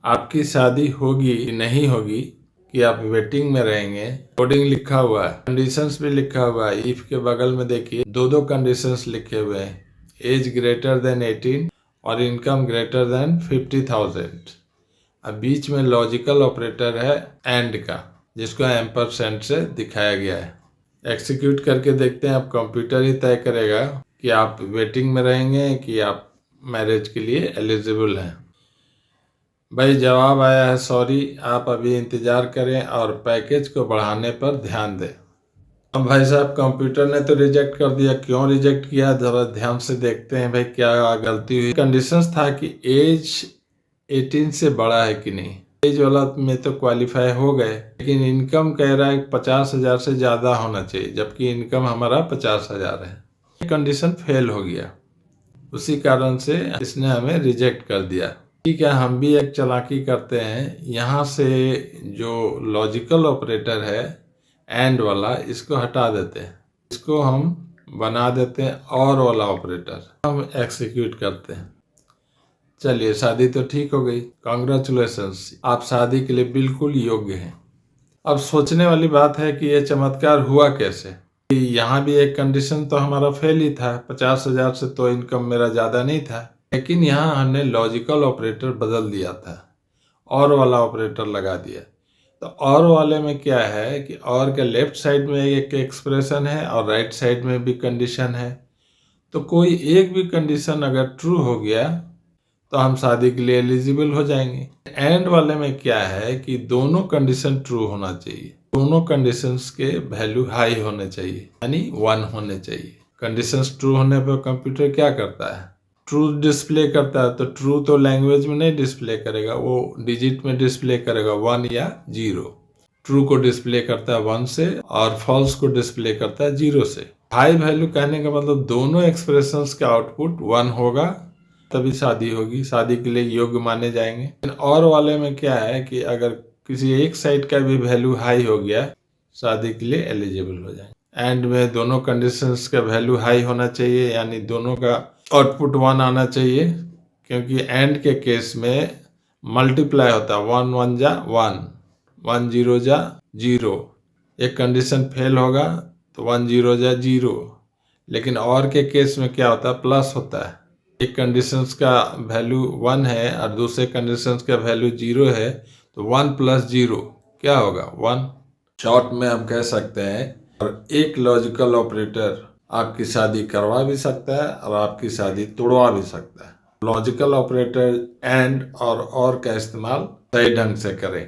आपकी शादी होगी नहीं होगी कि आप वेटिंग में रहेंगे, कोडिंग लिखा हुआ है, कंडीशंस भी लिखा हुआ है। इफ के बगल में देखिए दो कंडीशंस लिखे हुए हैं, एज ग्रेटर देन 18 और इनकम ग्रेटर देन 50,000। अब बीच में लॉजिकल ऑपरेटर है एंड का, जिसको एम्परसेंड से दिखाया गया है। एक्सिक्यूट करके देखते हैं। अब कंप्यूटर ही तय करेगा कि आप वेटिंग में रहेंगे कि आप मैरिज के लिए एलिजिबल हैं। भाई जवाब आया है सॉरी, आप अभी इंतज़ार करें और पैकेज को बढ़ाने पर ध्यान दें। अब भाई साहब कंप्यूटर ने तो रिजेक्ट कर दिया, क्यों रिजेक्ट किया ज़रा ध्यान से देखते हैं भाई क्या गलती हुई। कंडीशंस था कि एज 18 से बड़ा है कि नहीं, एज वाला में तो क्वालिफाई हो गए, लेकिन इनकम कह रहा है 50,000 से ज़्यादा होना चाहिए, जबकि इनकम हमारा 50,000 है। ये कंडीशन फेल हो गया, उसी कारण से इसने हमें रिजेक्ट कर दिया। ठीक है, हम भी एक चालाकी करते हैं, यहाँ से जो लॉजिकल ऑपरेटर है एंड वाला, इसको हटा देते हैं, इसको हम बना देते हैं और वाला ऑपरेटर, हम एक्सिक्यूट करते हैं। चलिए शादी तो ठीक हो गई, कॉन्ग्रेचुलेशंस, आप शादी के लिए बिल्कुल योग्य हैं। अब सोचने वाली बात है कि ये चमत्कार हुआ कैसे। यहाँ भी एक कंडीशन तो हमारा फेल ही था, 50,000 से तो इनकम मेरा ज़्यादा नहीं था, लेकिन यहाँ हमने लॉजिकल ऑपरेटर बदल दिया था, और वाला ऑपरेटर लगा दिया। तो और वाले में क्या है कि और के लेफ्ट साइड में एक एक्सप्रेशन है और राइट साइड में भी कंडीशन है। तो कोई एक भी कंडीशन अगर ट्रू हो गया तो हम शादी के लिए एलिजिबल हो जाएंगे। एंड वाले में क्या है कि दोनों कंडीशन ट्रू होना चाहिए, दोनों कंडीशंस के वैल्यू हाई होने चाहिए, यानी 1 होने चाहिए। कंडीशंस ट्रू होने पर कंप्यूटर क्या करता है, ट्रू डिस्प्ले करता है। तो ट्रू तो लैंग्वेज में नहीं डिस्प्ले करेगा, वो डिजिट में डिस्प्ले करेगा, 1 या 0। ट्रू को डिस्प्ले करता है 1 से और फॉल्स को डिस्प्ले करता है 0 से। हाई वैल्यू कहने का मतलब दोनों एक्सप्रेशंस का आउटपुट 1 होगा, तभी शादी होगी, शादी के लिए योग्य माने जाएंगे। और वाले में क्या है कि अगर किसी एक साइड का भी वैल्यू हाई हो गया, शादी के लिए एलिजिबल हो जाएंगे। एंड में दोनों कंडीशंस का वैल्यू हाई होना चाहिए, यानी दोनों का आउटपुट 1 आना चाहिए, क्योंकि एंड के केस में मल्टीप्लाई होता है, 1 1 जा 1, 1 0 जा 0। एक कंडीशन फेल होगा तो 1 0 जा 0, लेकिन और के केस में क्या होता है, प्लस होता है। एक कंडीशंस का वैल्यू 1 है और दूसरे कंडीशंस का वैल्यू 0 है, तो 1 + 0 क्या होगा, 1। शॉर्ट में हम कह सकते हैं, और एक लॉजिकल ऑपरेटर आपकी शादी करवा भी सकता है और आपकी शादी तोड़वा भी सकता है। लॉजिकल ऑपरेटर एंड और का इस्तेमाल सही ढंग से करें।